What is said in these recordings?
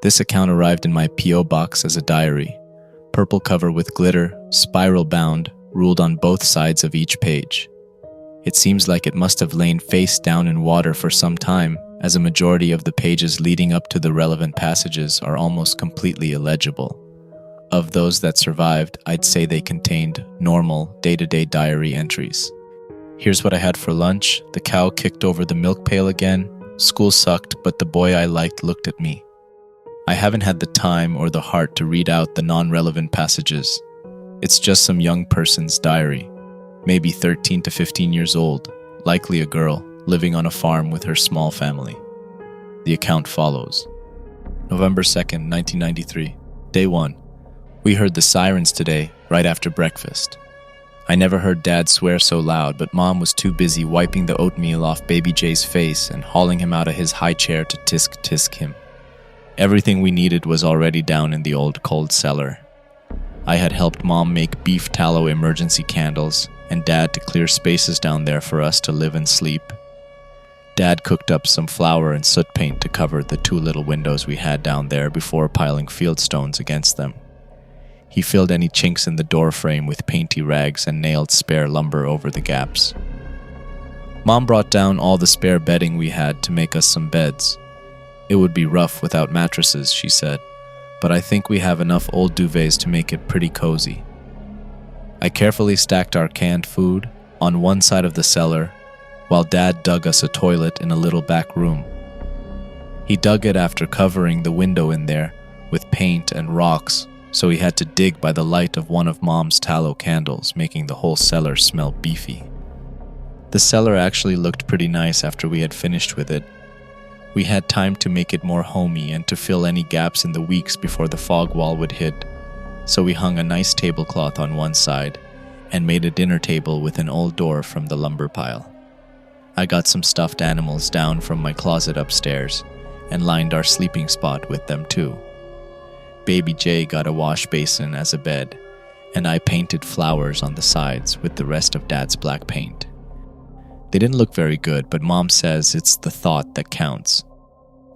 This account arrived in my P.O. box as a diary. Purple cover with glitter, spiral bound, ruled on both sides of each page. It seems like it must have lain face down in water for some time, as a majority of the pages leading up to the relevant passages are almost completely illegible. Of those that survived, I'd say they contained normal, day-to-day diary entries. Here's what I had for lunch. The cow kicked over the milk pail again. School sucked, but the boy I liked looked at me. I haven't had the time or the heart to read out the non-relevant passages. It's just some young person's diary, maybe 13 to 15 years old, likely a girl, living on a farm with her small family. The account follows. November 2nd, 1993. Day 1. We heard the sirens today, right after breakfast. I never heard Dad swear so loud, but Mom was too busy wiping the oatmeal off Baby Jay's face and hauling him out of his high chair to tisk-tisk him. Everything we needed was already down in the old cold cellar. I had helped Mom make beef tallow emergency candles, and Dad to clear spaces down there for us to live and sleep. Dad cooked up some flour and soot paint to cover the 2 little windows we had down there before piling field stones against them. He filled any chinks in the door frame with painty rags and nailed spare lumber over the gaps. Mom brought down all the spare bedding we had to make us some beds. It would be rough without mattresses, she said, but I think we have enough old duvets to make it pretty cozy. I carefully stacked our canned food on one side of the cellar, while Dad dug us a toilet in a little back room. He dug it after covering the window in there with paint and rocks, so he had to dig by the light of one of Mom's tallow candles, making the whole cellar smell beefy. The cellar actually looked pretty nice after we had finished with it. We had time to make it more homey and to fill any gaps in the weeks before the fog wall would hit, so we hung a nice tablecloth on one side and made a dinner table with an old door from the lumber pile. I got some stuffed animals down from my closet upstairs and lined our sleeping spot with them too. Baby Jay got a wash basin as a bed, and I painted flowers on the sides with the rest of Dad's black paint. They didn't look very good, but Mom says it's the thought that counts.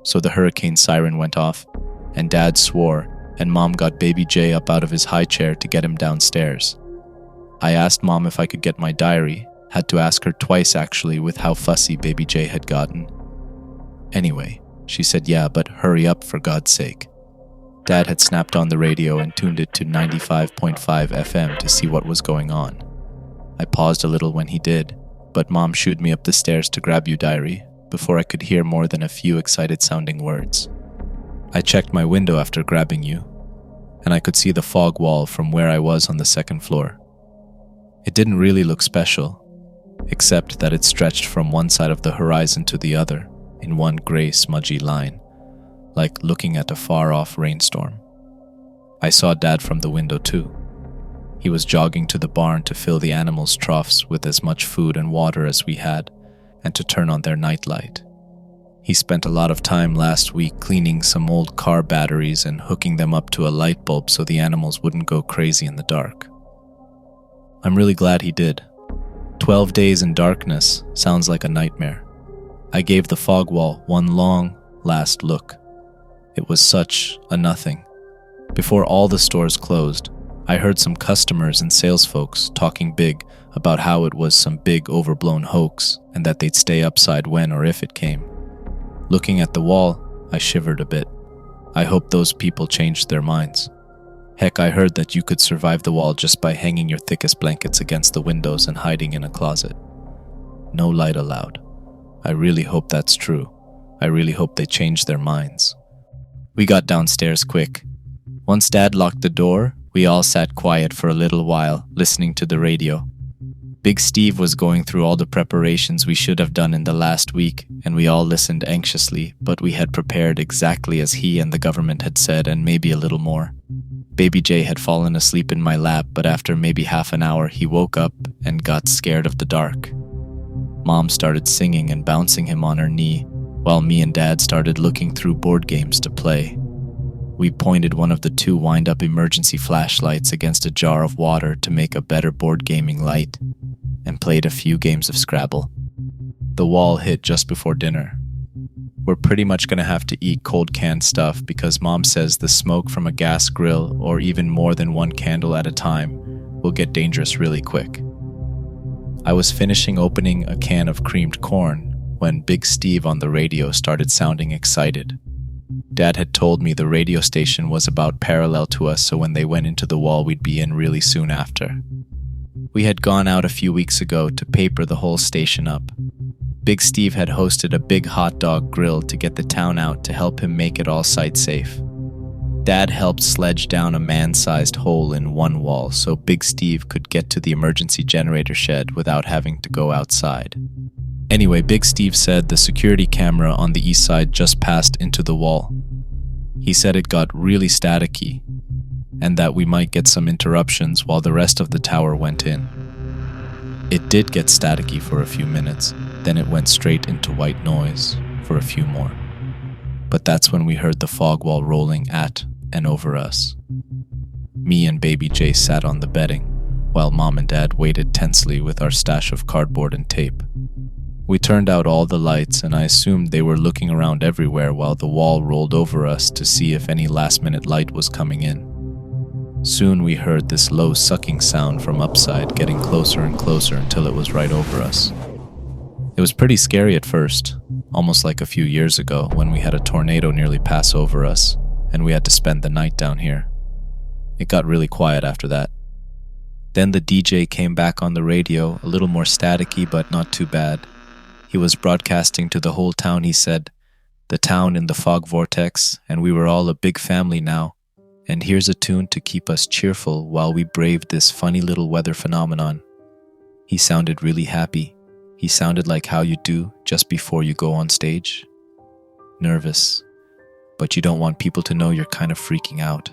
So the hurricane siren went off, and Dad swore, and Mom got Baby Jay up out of his high chair to get him downstairs. I asked Mom if I could get my diary, had to ask her twice actually with how fussy Baby Jay had gotten. Anyway, she said yeah, but hurry up for God's sake. Dad had snapped on the radio and tuned it to 95.5 FM to see what was going on. I paused a little when he did, but Mom shooed me up the stairs to grab you, diary, before I could hear more than a few excited-sounding words. I checked my window after grabbing you, and I could see the fog wall from where I was on the 2nd floor. It didn't really look special, except that it stretched from one side of the horizon to the other in one gray, smudgy line, like looking at a far-off rainstorm. I saw Dad from the window too. He was jogging to the barn to fill the animals' troughs with as much food and water as we had, and to turn on their nightlight. He spent a lot of time last week cleaning some old car batteries and hooking them up to a light bulb so the animals wouldn't go crazy in the dark. I'm really glad he did. 12 days in darkness sounds like a nightmare. I gave the fog wall one long, last look. It was such a nothing. Before all the stores closed, I heard some customers and sales folks talking big about how it was some big overblown hoax and that they'd stay upside when or if it came. Looking at the wall, I shivered a bit. I hope those people changed their minds. Heck, I heard that you could survive the wall just by hanging your thickest blankets against the windows and hiding in a closet. No light allowed. I really hope that's true. I really hope they changed their minds. We got downstairs quick. Once Dad locked the door, we all sat quiet for a little while, listening to the radio. Big Steve was going through all the preparations we should have done in the last week, and we all listened anxiously, but we had prepared exactly as he and the government had said, and maybe a little more. Baby Jay had fallen asleep in my lap, but after maybe half an hour, he woke up and got scared of the dark. Mom started singing and bouncing him on her knee, while me and Dad started looking through board games to play. We pointed one of the 2 wind-up emergency flashlights against a jar of water to make a better board gaming light, and played a few games of Scrabble. The wall hit just before dinner. We're pretty much gonna have to eat cold canned stuff because Mom says the smoke from a gas grill or even more than one candle at a time will get dangerous really quick. I was finishing opening a can of creamed corn when Big Steve on the radio started sounding excited. Dad had told me the radio station was about parallel to us, so when they went into the wall, we'd be in really soon after. We had gone out a few weeks ago to paper the whole station up. Big Steve had hosted a big hot dog grill to get the town out to help him make it all site safe. Dad helped sledge down a man-sized hole in one wall so Big Steve could get to the emergency generator shed without having to go outside. Anyway, Big Steve said the security camera on the east side just passed into the wall. He said it got really staticky and that we might get some interruptions while the rest of the tower went in. It did get staticky for a few minutes, then it went straight into white noise for a few more. But that's when we heard the fog wall rolling at and over us. Me and Baby J sat on the bedding, while Mom and Dad waited tensely with our stash of cardboard and tape. We turned out all the lights, and I assumed they were looking around everywhere while the wall rolled over us to see if any last-minute light was coming in. Soon we heard this low sucking sound from upside getting closer and closer until it was right over us. It was pretty scary at first, almost like a few years ago when we had a tornado nearly pass over us and we had to spend the night down here. It got really quiet after that. Then the DJ came back on the radio, a little more staticky but not too bad. He was broadcasting to the whole town, he said, the town in the fog vortex, and we were all a big family now. And here's a tune to keep us cheerful while we braved this funny little weather phenomenon. He sounded really happy. He sounded like how you do just before you go on stage. Nervous, but you don't want people to know you're kind of freaking out.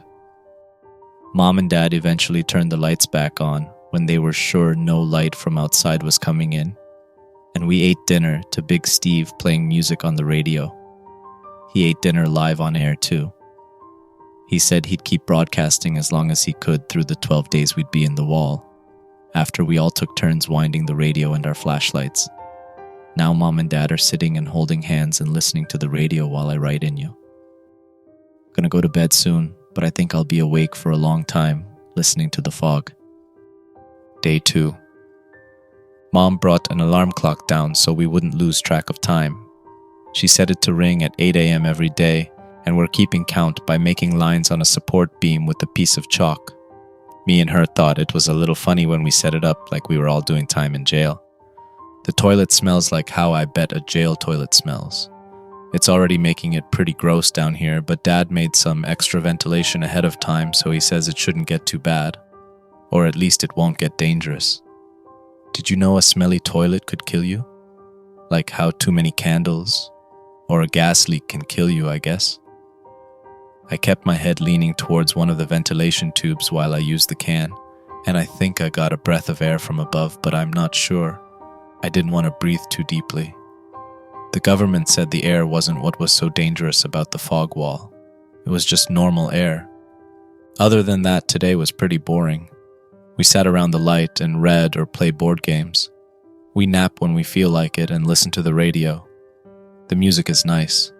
Mom and Dad eventually turned the lights back on when they were sure no light from outside was coming in, and we ate dinner to Big Steve playing music on the radio. He ate dinner live on air too. He said he'd keep broadcasting as long as he could through the 12 days we'd be in the wall, after we all took turns winding the radio and our flashlights. Now Mom and Dad are sitting and holding hands and listening to the radio while I write in you. Gonna go to bed soon, but I think I'll be awake for a long time, listening to the fog. Day 2. Mom brought an alarm clock down so we wouldn't lose track of time. She set it to ring at 8 a.m. every day, and we're keeping count by making lines on a support beam with a piece of chalk. Me and her thought it was a little funny when we set it up like we were all doing time in jail. The toilet smells like how I bet a jail toilet smells. It's already making it pretty gross down here, but Dad made some extra ventilation ahead of time, so he says it shouldn't get too bad. Or at least it won't get dangerous. Did you know a smelly toilet could kill you? Like how too many candles or a gas leak can kill you, I guess. I kept my head leaning towards one of the ventilation tubes while I used the can, and I think I got a breath of air from above, but I'm not sure. I didn't want to breathe too deeply. The government said the air wasn't what was so dangerous about the fog wall. It was just normal air. Other than that, today was pretty boring. We sat around the light and read or played board games. We nap when we feel like it and listen to the radio. The music is nice.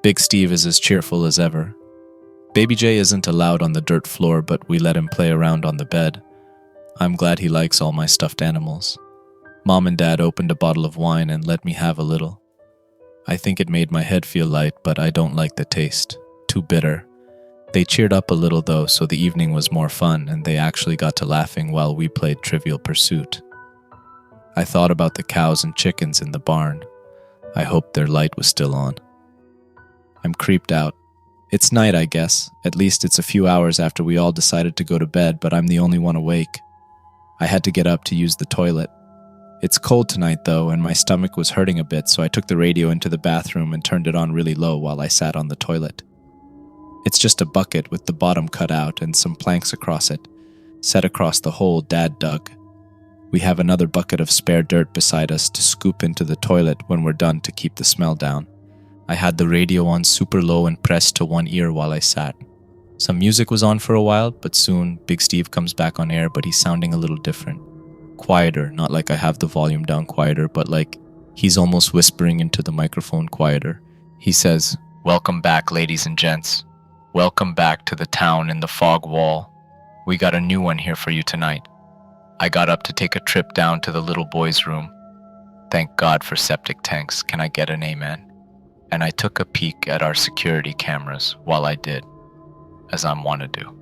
Big Steve is as cheerful as ever. Baby J isn't allowed on the dirt floor, but we let him play around on the bed. I'm glad he likes all my stuffed animals. Mom and Dad opened a bottle of wine and let me have a little. I think it made my head feel light, but I don't like the taste. Too bitter. They cheered up a little though, so the evening was more fun, and they actually got to laughing while we played Trivial Pursuit. I thought about the cows and chickens in the barn. I hoped their light was still on. I'm creeped out. It's night, I guess. At least it's a few hours after we all decided to go to bed, but I'm the only one awake. I had to get up to use the toilet. It's cold tonight, though, and my stomach was hurting a bit, so I took the radio into the bathroom and turned it on really low while I sat on the toilet. It's just a bucket with the bottom cut out and some planks across it, set across the hole Dad dug. We have another bucket of spare dirt beside us to scoop into the toilet when we're done to keep the smell down. I had the radio on super low and pressed to one ear while I sat. Some music was on for a while, but soon Big Steve comes back on air, but he's sounding a little different. Quieter, not like I have the volume down quieter, but like he's almost whispering into the microphone quieter. He says, "Welcome back, ladies and gents. Welcome back to the town in the fog wall. We got a new one here for you tonight." I got up to take a trip down to the little boy's room. Thank God for septic tanks, can I get an amen? And I took a peek at our security cameras while I did, as I'm wont to do.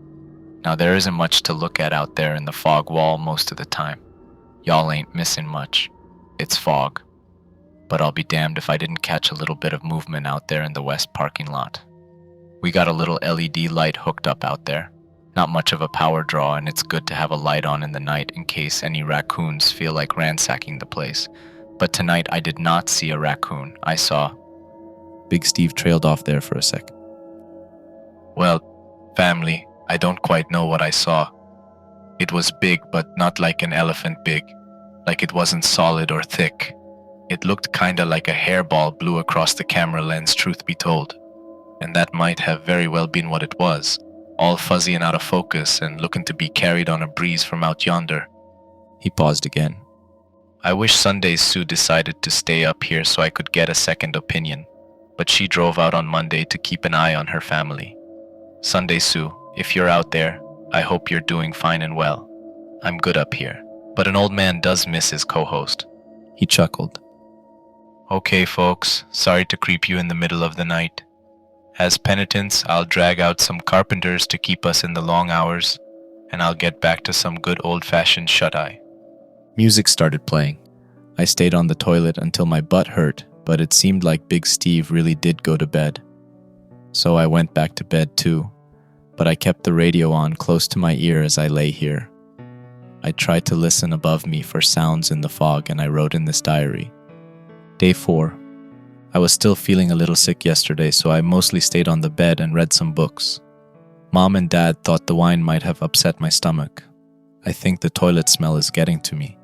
Now there isn't much to look at out there in the fog wall most of the time. Y'all ain't missing much. It's fog. But I'll be damned if I didn't catch a little bit of movement out there in the west parking lot. We got a little LED light hooked up out there. Not much of a power draw, and it's good to have a light on in the night in case any raccoons feel like ransacking the place. But tonight I did not see a raccoon. I saw... Big Steve trailed off there for a sec. Well, family, I don't quite know what I saw. It was big, but not like an elephant big. Like it wasn't solid or thick. It looked kinda like a hairball blew across the camera lens, truth be told. And that might have very well been what it was. All fuzzy and out of focus and looking to be carried on a breeze from out yonder. He paused again. I wish Sunday Sue decided to stay up here so I could get a second opinion, but she drove out on Monday to keep an eye on her family. Sunday Sue, if you're out there, I hope you're doing fine and well. I'm good up here, but an old man does miss his co-host. He chuckled. Okay, folks, sorry to creep you in the middle of the night. As penitence, I'll drag out some carpenters to keep us in the long hours, and I'll get back to some good old-fashioned shut-eye. Music started playing. I stayed on the toilet until my butt hurt, but it seemed like Big Steve really did go to bed. So I went back to bed too, but I kept the radio on close to my ear as I lay here. I tried to listen above me for sounds in the fog, and I wrote in this diary. Day 4. I was still feeling a little sick yesterday, so I mostly stayed on the bed and read some books. Mom and Dad thought the wine might have upset my stomach. I think the toilet smell is getting to me.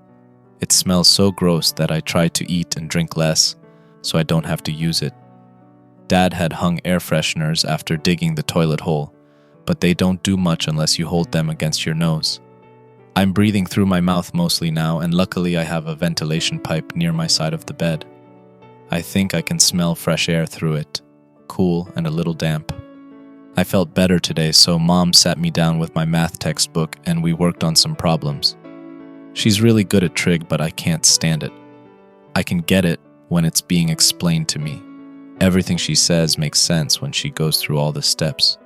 It smells so gross that I try to eat and drink less, so I don't have to use it. Dad had hung air fresheners after digging the toilet hole, but they don't do much unless you hold them against your nose. I'm breathing through my mouth mostly now, and luckily I have a ventilation pipe near my side of the bed. I think I can smell fresh air through it, cool and a little damp. I felt better today, so Mom sat me down with my math textbook and we worked on some problems. She's really good at trig, but I can't stand it. I can get it when it's being explained to me. Everything she says makes sense when she goes through all the steps.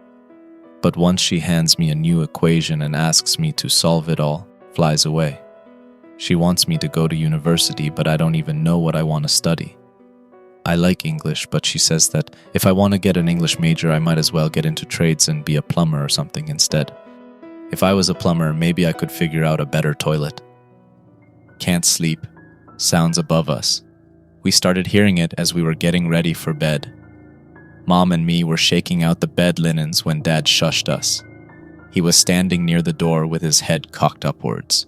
But once she hands me a new equation and asks me to solve it all, flies away. She wants me to go to university, but I don't even know what I want to study. I like English, but she says that if I want to get an English major, I might as well get into trades and be a plumber or something instead. If I was a plumber, maybe I could figure out a better toilet. Can't sleep. Sounds above us. We started hearing it as we were getting ready for bed. Mom and me were shaking out the bed linens when Dad shushed us. He was standing near the door with his head cocked upwards.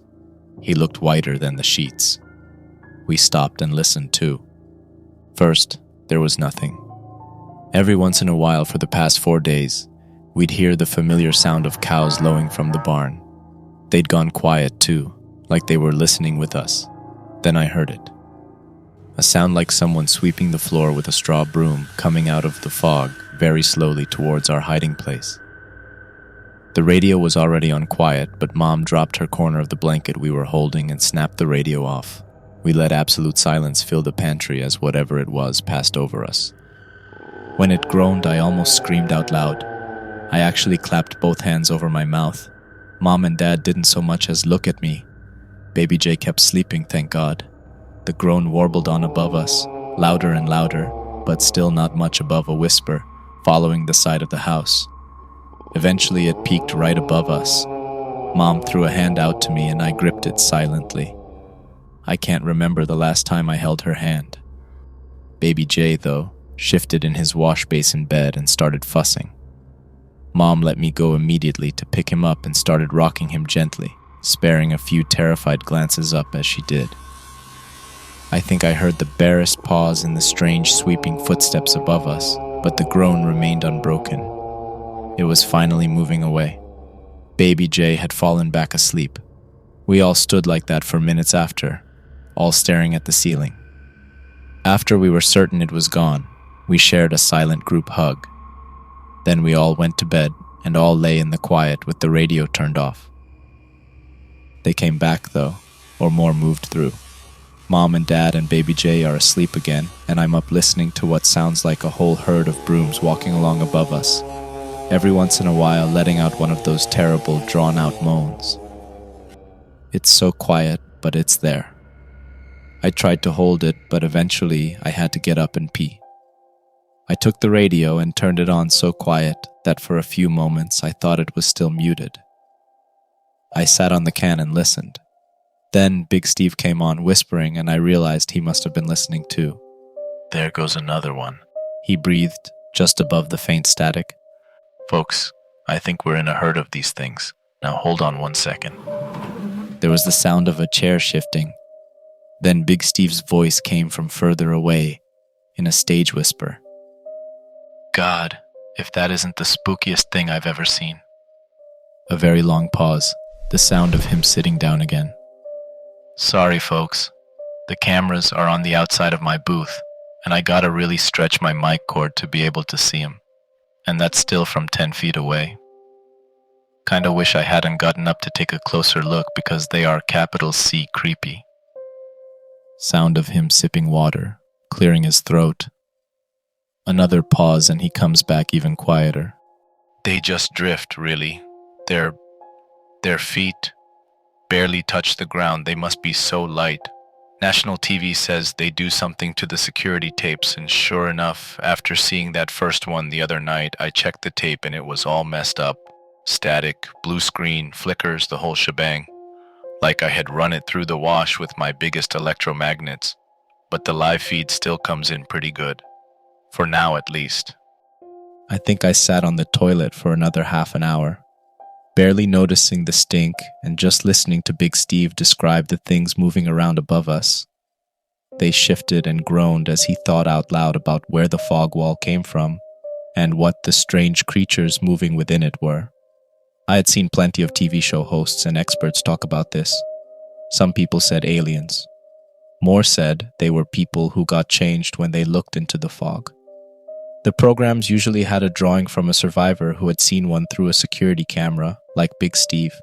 He looked whiter than the sheets. We stopped and listened too. First, there was nothing. Every once in a while for the past 4 days, we'd hear the familiar sound of cows lowing from the barn. They'd gone quiet too, like they were listening with us. Then I heard it. A sound like someone sweeping the floor with a straw broom coming out of the fog very slowly towards our hiding place. The radio was already on quiet, but Mom dropped her corner of the blanket we were holding and snapped the radio off. We let absolute silence fill the pantry as whatever it was passed over us. When it groaned, I almost screamed out loud. I actually clapped both hands over my mouth. Mom and Dad didn't so much as look at me. Baby J kept sleeping, thank God. The groan warbled on above us, louder and louder, but still not much above a whisper, following the side of the house. Eventually it peaked right above us. Mom threw a hand out to me and I gripped it silently. I can't remember the last time I held her hand. Baby J, though, shifted in his wash basin bed and started fussing. Mom let me go immediately to pick him up and started rocking him gently, sparing a few terrified glances up as she did. I think I heard the barest pause in the strange sweeping footsteps above us, but the groan remained unbroken. It was finally moving away. Baby J had fallen back asleep. We all stood like that for minutes after, all staring at the ceiling. After we were certain it was gone, We shared a silent group hug. Then we all went to bed and all lay in the quiet with the radio turned off. They came back though, or more moved through. Mom and Dad and Baby J are asleep again, and I'm up listening to what sounds like a whole herd of brooms walking along above us, every once in a while letting out one of those terrible, drawn-out moans. It's so quiet, but it's there. I tried to hold it, but eventually I had to get up and pee. I took the radio and turned it on so quiet that for a few moments I thought it was still muted. I sat on the can and listened. Then Big Steve came on whispering, and I realized he must have been listening too. There goes another one, he breathed just above the faint static. Folks, I think we're in a herd of these things. Now hold on 1 second. There was the sound of a chair shifting. Then Big Steve's voice came from further away, in a stage whisper. God, if that isn't the spookiest thing I've ever seen. A very long pause, the sound of him sitting down again. Sorry, folks. The cameras are on the outside of my booth, and I gotta really stretch my mic cord to be able to see him. And that's still from 10 feet away. Kinda wish I hadn't gotten up to take a closer look because they are capital C creepy. Sound of him sipping water, clearing his throat. Another pause and he comes back even quieter. They just drift, really. Their feet barely touch the ground. They must be so light. National TV says they do something to the security tapes, and sure enough, after seeing that first one the other night, I checked the tape and it was all messed up. Static, blue screen, flickers, the whole shebang. Like I had run it through the wash with my biggest electromagnets. But the live feed still comes in pretty good. For now, at least. I think I sat on the toilet for another half an hour, barely noticing the stink and just listening to Big Steve describe the things moving around above us. They shifted and groaned as he thought out loud about where the fog wall came from and what the strange creatures moving within it were. I had seen plenty of TV show hosts and experts talk about this. Some people said aliens. More said they were people who got changed when they looked into the fog. The programs usually had a drawing from a survivor who had seen one through a security camera, like Big Steve.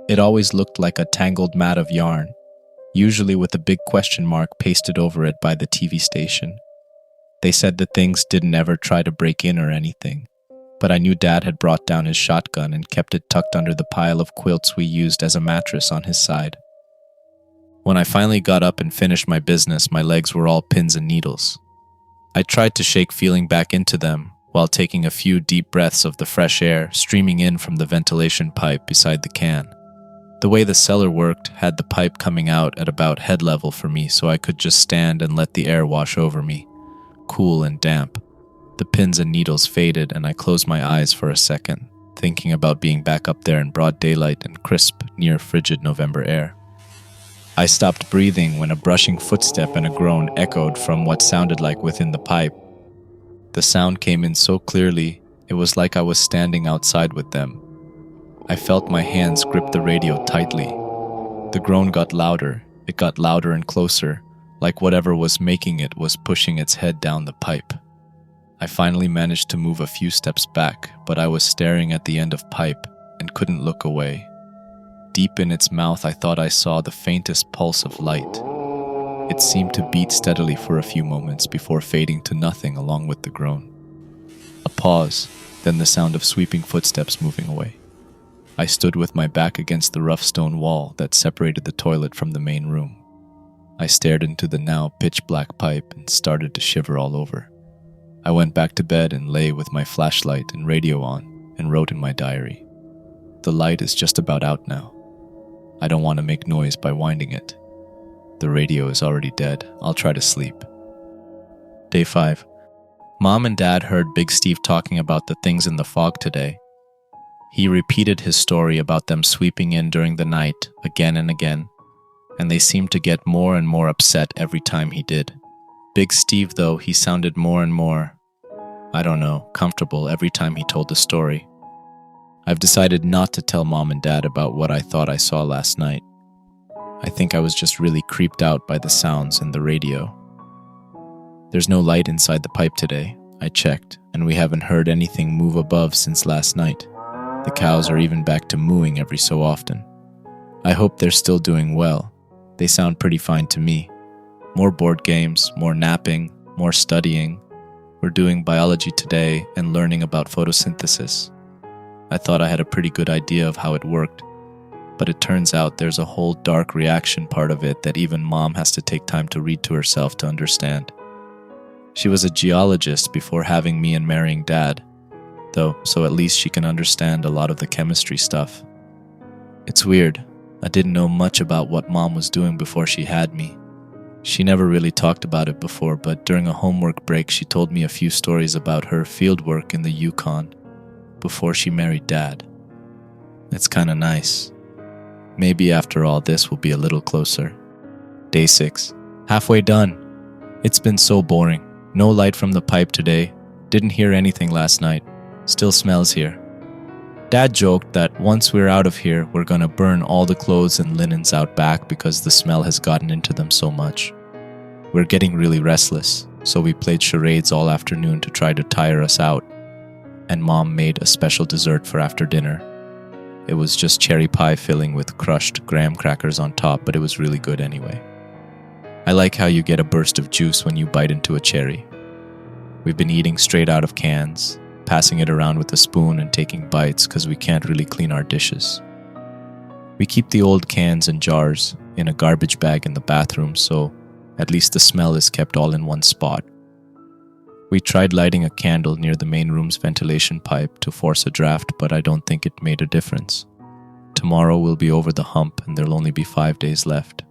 It always looked like a tangled mat of yarn, usually with a big question mark pasted over it by the TV station. They said the things didn't ever try to break in or anything, but I knew Dad had brought down his shotgun and kept it tucked under the pile of quilts we used as a mattress on his side. When I finally got up and finished my business, my legs were all pins and needles. I tried to shake feeling back into them while taking a few deep breaths of the fresh air streaming in from the ventilation pipe beside the can. The way the cellar worked had the pipe coming out at about head level for me, so I could just stand and let the air wash over me, cool and damp. The pins and needles faded and I closed my eyes for a second, thinking about being back up there in broad daylight and crisp, near frigid November air. I stopped breathing when a brushing footstep and a groan echoed from what sounded like within the pipe. The sound came in so clearly, it was like I was standing outside with them. I felt my hands grip the radio tightly. The groan got louder. It got louder and closer, like whatever was making it was pushing its head down the pipe. I finally managed to move a few steps back, but I was staring at the end of pipe and couldn't look away. Deep in its mouth, I thought I saw the faintest pulse of light. It seemed to beat steadily for a few moments before fading to nothing along with the groan. A pause, then the sound of sweeping footsteps moving away. I stood with my back against the rough stone wall that separated the toilet from the main room. I stared into the now pitch-black pipe and started to shiver all over. I went back to bed and lay with my flashlight and radio on and wrote in my diary. The light is just about out now. I don't want to make noise by winding it. The radio is already dead. I'll try to sleep. Day 5. Mom and Dad heard Big Steve talking about the things in the fog today. He repeated his story about them sweeping in during the night again and again, and they seemed to get more and more upset every time he did. Big Steve, though, he sounded more and more, comfortable every time he told the story. I've decided not to tell Mom and Dad about what I thought I saw last night. I think I was just really creeped out by the sounds in the radio. There's no light inside the pipe today. I checked, and we haven't heard anything move above since last night. The cows are even back to mooing every so often. I hope they're still doing well. They sound pretty fine to me. More board games, more napping, more studying. We're doing biology today and learning about photosynthesis. I thought I had a pretty good idea of how it worked, but it turns out there's a whole dark reaction part of it that even Mom has to take time to read to herself to understand. She was a geologist before having me and marrying Dad, though, so at least she can understand a lot of the chemistry stuff. It's weird. I didn't know much about what Mom was doing before she had me. She never really talked about it before, but during a homework break she told me a few stories about her fieldwork in the Yukon before she married Dad. It's kinda nice. Maybe after all this we'll be a little closer. Day 6. Halfway done. It's been so boring. No light from the pipe today. Didn't hear anything last night. Still smells here. Dad joked that once we're out of here, we're gonna burn all the clothes and linens out back because the smell has gotten into them so much. We're getting really restless, so we played charades all afternoon to try to tire us out, and Mom made a special dessert for after dinner. It was just cherry pie filling with crushed graham crackers on top, but it was really good anyway. I like how you get a burst of juice when you bite into a cherry. We've been eating straight out of cans, passing it around with a spoon and taking bites because we can't really clean our dishes. We keep the old cans and jars in a garbage bag in the bathroom, so at least the smell is kept all in one spot. We tried lighting a candle near the main room's ventilation pipe to force a draft, but I don't think it made a difference. Tomorrow we'll be over the hump and there'll only be 5 days left.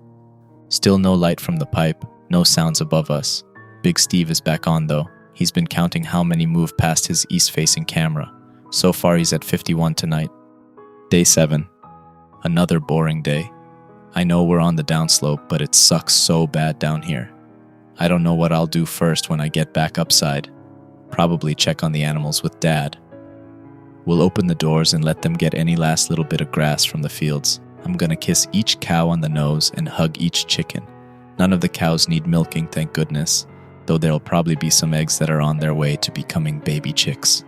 Still no light from the pipe, no sounds above us. Big Steve is back on though. He's been counting how many move past his east-facing camera. So far he's at 51 tonight. Day 7. Another boring day. I know we're on the downslope, but it sucks so bad down here. I don't know what I'll do first when I get back upside. Probably check on the animals with Dad. We'll open the doors and let them get any last little bit of grass from the fields. I'm gonna kiss each cow on the nose and hug each chicken. None of the cows need milking, thank goodness, though there'll probably be some eggs that are on their way to becoming baby chicks.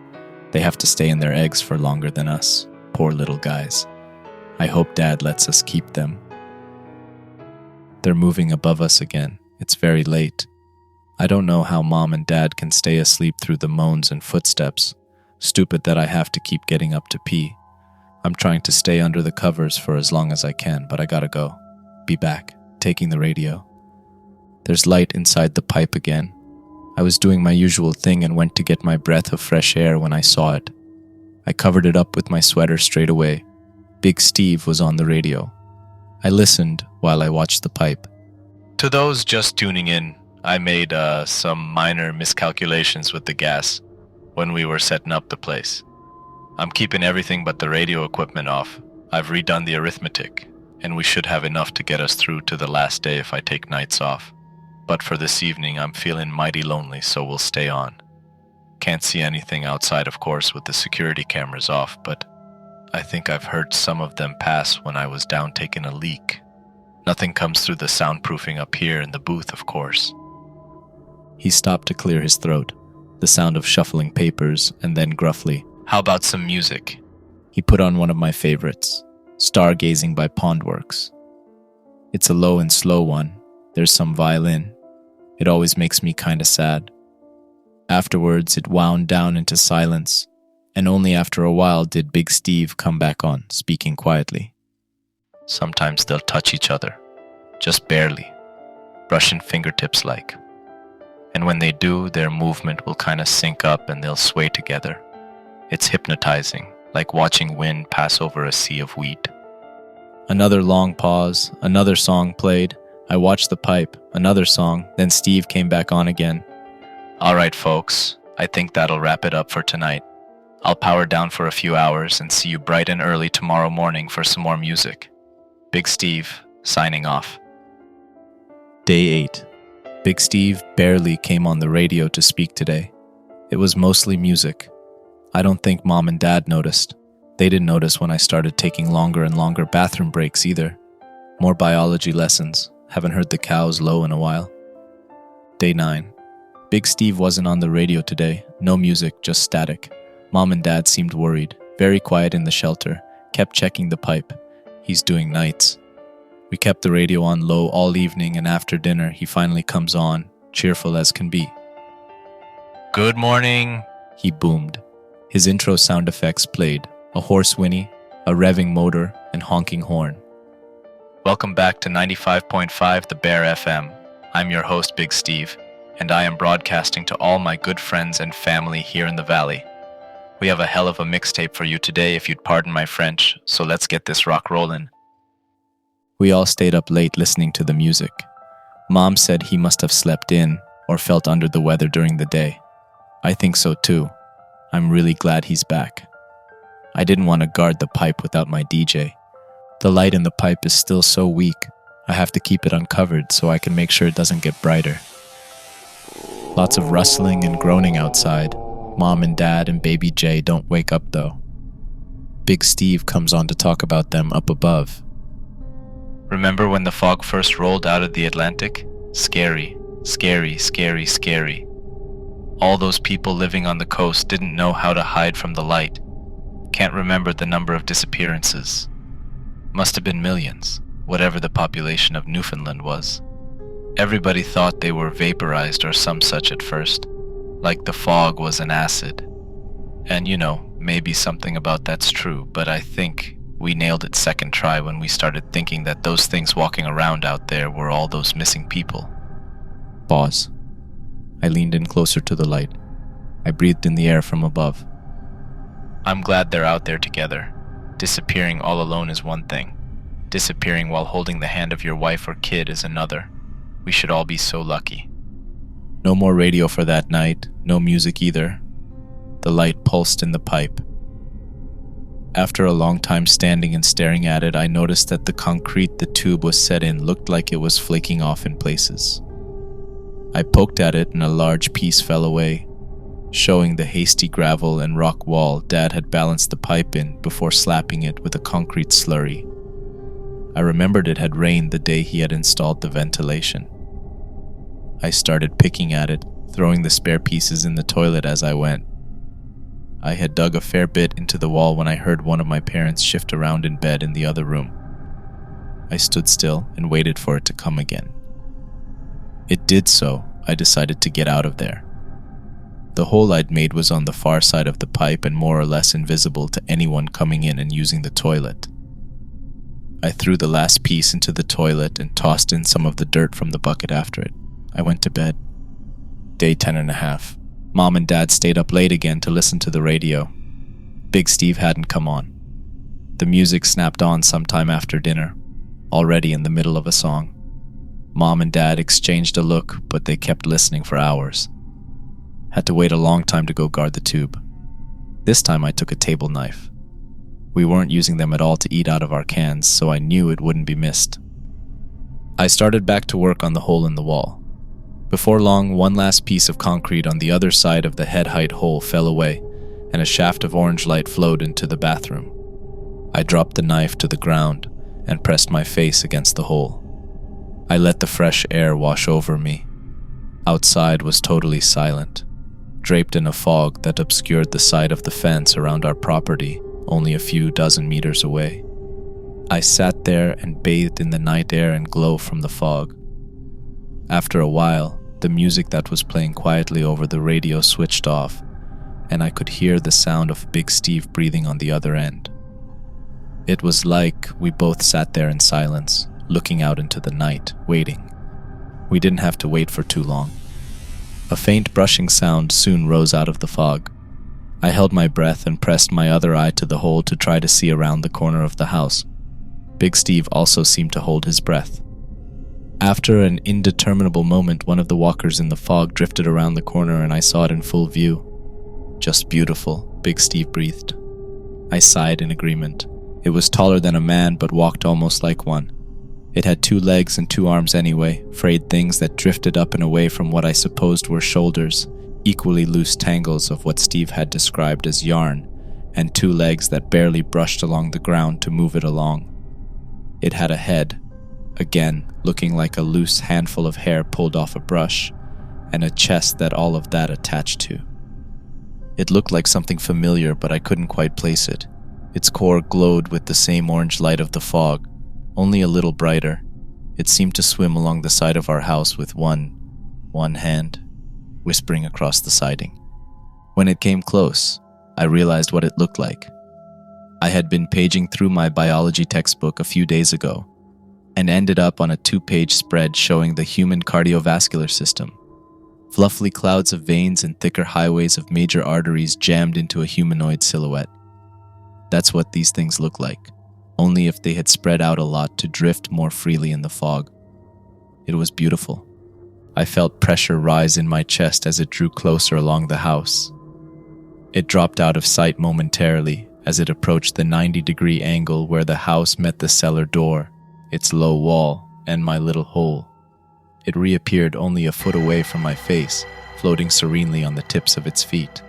They have to stay in their eggs for longer than us. Poor little guys. I hope Dad lets us keep them. They're moving above us again. It's very late. I don't know how Mom and Dad can stay asleep through the moans and footsteps. Stupid that I have to keep getting up to pee. I'm trying to stay under the covers for as long as I can, but I gotta go. Be back. Taking the radio. There's light inside the pipe again. I was doing my usual thing and went to get my breath of fresh air when I saw it. I covered it up with my sweater straight away. Big Steve was on the radio. I listened while I watched the pipe. To those just tuning in, I made some minor miscalculations with the gas when we were setting up the place. I'm keeping everything but the radio equipment off. I've redone the arithmetic, and we should have enough to get us through to the last day if I take nights off. But for this evening, I'm feeling mighty lonely, so we'll stay on. Can't see anything outside, of course, with the security cameras off, but I think I've heard some of them pass when I was down taking a leak. Nothing comes through the soundproofing up here in the booth, of course. He stopped to clear his throat, the sound of shuffling papers, and then gruffly, "How about some music?" He put on one of my favorites, Stargazing by Pondworks. It's a low and slow one. There's some violin. It always makes me kinda sad. Afterwards, it wound down into silence, and only after a while did Big Steve come back on, speaking quietly. Sometimes they'll touch each other, just barely, brushing fingertips like. And when they do, their movement will kinda sync up and they'll sway together. It's hypnotizing, like watching wind pass over a sea of wheat. Another long pause, another song played. I watched the pipe, another song, then Steve came back on again. All right, folks, I think that'll wrap it up for tonight. I'll power down for a few hours and see you bright and early tomorrow morning for some more music. Big Steve, signing off. Day 8. Big Steve barely came on the radio to speak today. It was mostly music. I don't think Mom and Dad noticed. They didn't notice when I started taking longer and longer bathroom breaks either. More biology lessons. Haven't heard the cows low in a while. Day 9. Big Steve wasn't on the radio today. No music, just static. Mom and Dad seemed worried, very quiet in the shelter, kept checking the pipe. He's doing nights. We kept the radio on low all evening, and after dinner, he finally comes on, cheerful as can be. Good morning, he boomed. His intro sound effects played, a hoarse whinny, a revving motor, and honking horn. Welcome back to 95.5 The Bear FM. I'm your host, Big Steve, and I am broadcasting to all my good friends and family here in the valley. We have a hell of a mixtape for you today, if you'd pardon my French, so let's get this rock rolling. We all stayed up late listening to the music. Mom said he must have slept in or felt under the weather during the day. I think so too. I'm really glad he's back. I didn't want to guard the pipe without my DJ. The light in the pipe is still so weak, I have to keep it uncovered so I can make sure it doesn't get brighter. Lots of rustling and groaning outside. Mom and Dad and baby Jay don't wake up though. Big Steve comes on to talk about them up above. Remember when the fog first rolled out of the Atlantic? Scary, scary, scary, scary. All those people living on the coast didn't know how to hide from the light. Can't remember the number of disappearances. Must have been millions, whatever the population of Newfoundland was. Everybody thought they were vaporized or some such at first, like the fog was an acid. And maybe something about that's true, but I think we nailed it second try when we started thinking that those things walking around out there were all those missing people. Pause. I leaned in closer to the light. I breathed in the air from above. I'm glad they're out there together. Disappearing all alone is one thing. Disappearing while holding the hand of your wife or kid is another. We should all be so lucky. No more radio for that night, no music either. The light pulsed in the pipe. After a long time standing and staring at it, I noticed that the concrete the tube was set in looked like it was flaking off in places. I poked at it and a large piece fell away, showing the hasty gravel and rock wall Dad had balanced the pipe in before slapping it with a concrete slurry. I remembered it had rained the day he had installed the ventilation. I started picking at it, throwing the spare pieces in the toilet as I went. I had dug a fair bit into the wall when I heard one of my parents shift around in bed in the other room. I stood still and waited for it to come again. It did so. I decided to get out of there. The hole I'd made was on the far side of the pipe and more or less invisible to anyone coming in and using the toilet. I threw the last piece into the toilet and tossed in some of the dirt from the bucket after it. I went to bed. Day 10 and a half. Mom and Dad stayed up late again to listen to the radio. Big Steve hadn't come on. The music snapped on sometime after dinner, already in the middle of a song. Mom and Dad exchanged a look, but they kept listening for hours. Had to wait a long time to go guard the tube. This time I took a table knife. We weren't using them at all to eat out of our cans, so I knew it wouldn't be missed. I started back to work on the hole in the wall. Before long, one last piece of concrete on the other side of the head-height hole fell away, and a shaft of orange light flowed into the bathroom. I dropped the knife to the ground and pressed my face against the hole. I let the fresh air wash over me. Outside was totally silent, draped in a fog that obscured the side of the fence around our property, only a few dozen meters away. I sat there and bathed in the night air and glow from the fog. After a while, the music that was playing quietly over the radio switched off, and I could hear the sound of Big Steve breathing on the other end. It was like we both sat there in silence, looking out into the night, waiting. We didn't have to wait for too long. A faint brushing sound soon rose out of the fog. I held my breath and pressed my other eye to the hole to try to see around the corner of the house. Big Steve also seemed to hold his breath. After an indeterminable moment, one of the walkers in the fog drifted around the corner and I saw it in full view. Just beautiful, Big Steve breathed. I sighed in agreement. It was taller than a man but walked almost like one. It had 2 legs and 2 arms anyway, frayed things that drifted up and away from what I supposed were shoulders, equally loose tangles of what Steve had described as yarn, and 2 legs that barely brushed along the ground to move it along. It had a head, again looking like a loose handful of hair pulled off a brush, and a chest that all of that attached to. It looked like something familiar, but I couldn't quite place it. Its core glowed with the same orange light of the fog, only a little brighter. It seemed to swim along the side of our house with one hand, whispering across the siding. When it came close, I realized what it looked like. I had been paging through my biology textbook a few days ago and ended up on a 2-page spread showing the human cardiovascular system. Fluffy clouds of veins and thicker highways of major arteries jammed into a humanoid silhouette. That's what these things look like, only if they had spread out a lot to drift more freely in the fog. It was beautiful. I felt pressure rise in my chest as it drew closer along the house. It dropped out of sight momentarily as it approached the 90-degree angle where the house met the cellar door, its low wall, and my little hole. It reappeared only a foot away from my face, floating serenely on the tips of its feet.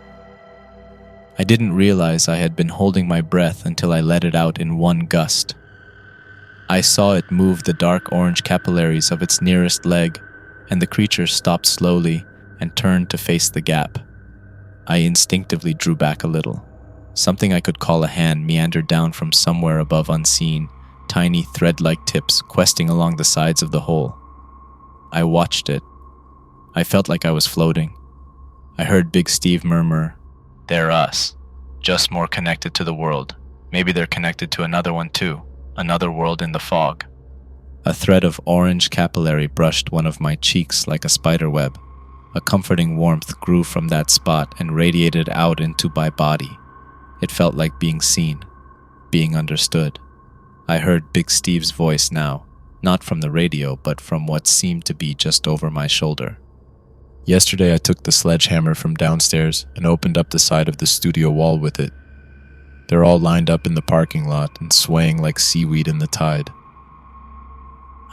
I didn't realize I had been holding my breath until I let it out in one gust. I saw it move the dark orange capillaries of its nearest leg, and the creature stopped slowly and turned to face the gap. I instinctively drew back a little. Something I could call a hand meandered down from somewhere above unseen, tiny thread-like tips questing along the sides of the hole. I watched it. I felt like I was floating. I heard Big Steve murmur, "They're us. Just more connected to the world. Maybe they're connected to another one too. Another world in the fog." A thread of orange capillary brushed one of my cheeks like a spider web. A comforting warmth grew from that spot and radiated out into my body. It felt like being seen, being understood. I heard Big Steve's voice now, not from the radio, but from what seemed to be just over my shoulder. "Yesterday I took the sledgehammer from downstairs and opened up the side of the studio wall with it. They're all lined up in the parking lot and swaying like seaweed in the tide."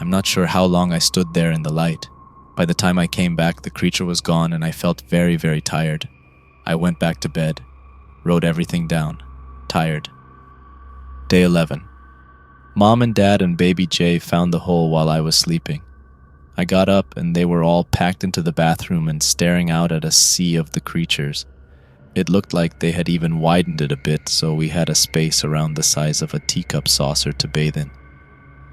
I'm not sure how long I stood there in the light. By the time I came back, the creature was gone and I felt very, very tired. I went back to bed, wrote everything down, tired. Day 11. Mom and Dad and baby Jay found the hole while I was sleeping. I got up and they were all packed into the bathroom and staring out at a sea of the creatures. It looked like they had even widened it a bit, so we had a space around the size of a teacup saucer to bathe in.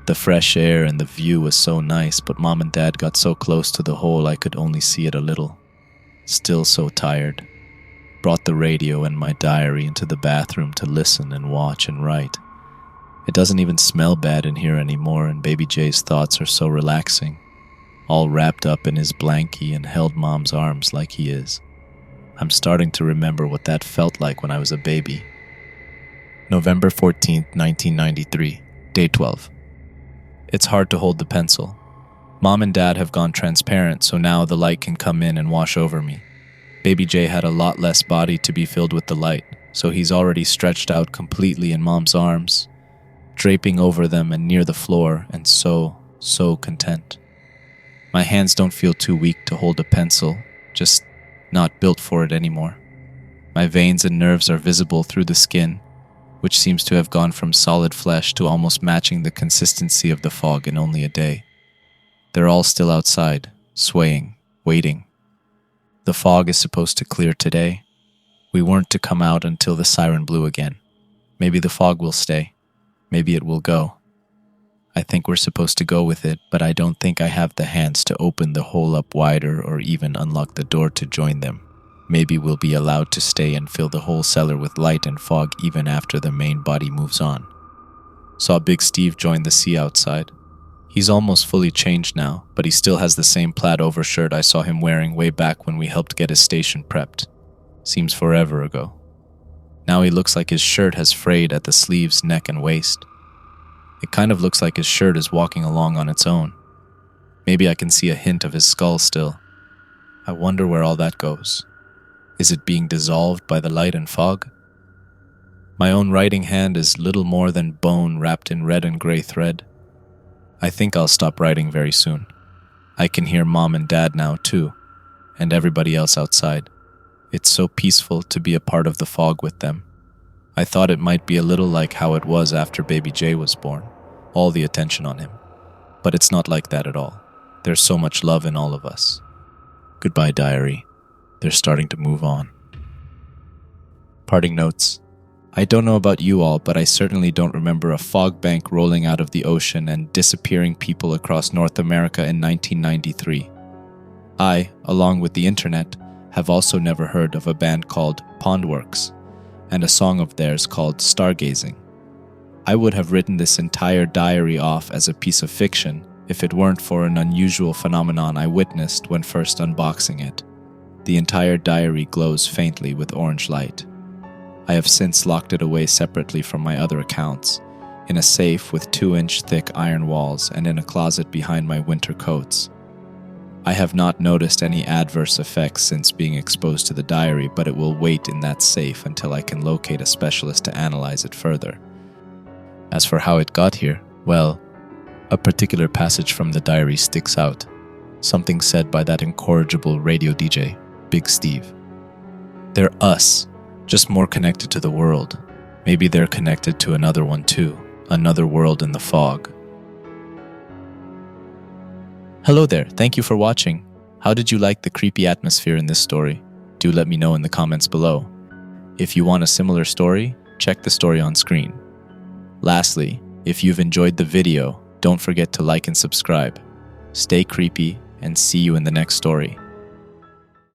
The fresh air and the view was so nice, but Mom and Dad got so close to the hole I could only see it a little. Still so tired. Brought the radio and my diary into the bathroom to listen and watch and write. It doesn't even smell bad in here anymore, and baby Jay's thoughts are so relaxing. All wrapped up in his blankie and held Mom's arms like he is. I'm starting to remember what that felt like when I was a baby. November 14th, 1993, day 12. It's hard to hold the pencil. Mom and Dad have gone transparent, so now the light can come in and wash over me. Baby Jay had a lot less body to be filled with the light, so he's already stretched out completely in Mom's arms, draping over them and near the floor, and so content. My hands don't feel too weak to hold a pencil, just not built for it anymore. My veins and nerves are visible through the skin, which seems to have gone from solid flesh to almost matching the consistency of the fog in only a day. They're all still outside, swaying, waiting. The fog is supposed to clear today. We weren't to come out until the siren blew again. Maybe the fog will stay. Maybe it will go. I think we're supposed to go with it, but I don't think I have the hands to open the hole up wider or even unlock the door to join them. Maybe we'll be allowed to stay and fill the whole cellar with light and fog even after the main body moves on. Saw Big Steve join the sea outside. He's almost fully changed now, but he still has the same plaid overshirt I saw him wearing way back when we helped get his station prepped. Seems forever ago. Now he looks like his shirt has frayed at the sleeves, neck, and waist. It kind of looks like his shirt is walking along on its own. Maybe I can see a hint of his skull still. I wonder where all that goes. Is it being dissolved by the light and fog? My own writing hand is little more than bone wrapped in red and gray thread. I think I'll stop writing very soon. I can hear Mom and Dad now too, and everybody else outside. It's so peaceful to be a part of the fog with them. I thought it might be a little like how it was after baby Jay was born, all the attention on him. But it's not like that at all. There's so much love in all of us. Goodbye, diary. They're starting to move on. Parting notes. I don't know about you all, but I certainly don't remember a fog bank rolling out of the ocean and disappearing people across North America in 1993. I, along with the internet, have also never heard of a band called Pondworks and a song of theirs called Stargazing. I would have written this entire diary off as a piece of fiction if it weren't for an unusual phenomenon I witnessed when first unboxing it. The entire diary glows faintly with orange light. I have since locked it away separately from my other accounts, in a safe with 2-inch thick iron walls and in a closet behind my winter coats. I have not noticed any adverse effects since being exposed to the diary, but it will wait in that safe until I can locate a specialist to analyze it further. As for how it got here, well, a particular passage from the diary sticks out. Something said by that incorrigible radio DJ, Big Steve. They're us, just more connected to the world. Maybe they're connected to another one too, another world in the fog. Hello there, thank you for watching. How did you like the creepy atmosphere in this story? Do let me know in the comments below. If you want a similar story, check the story on screen. Lastly, if you've enjoyed the video, don't forget to like and subscribe. Stay creepy and see you in the next story.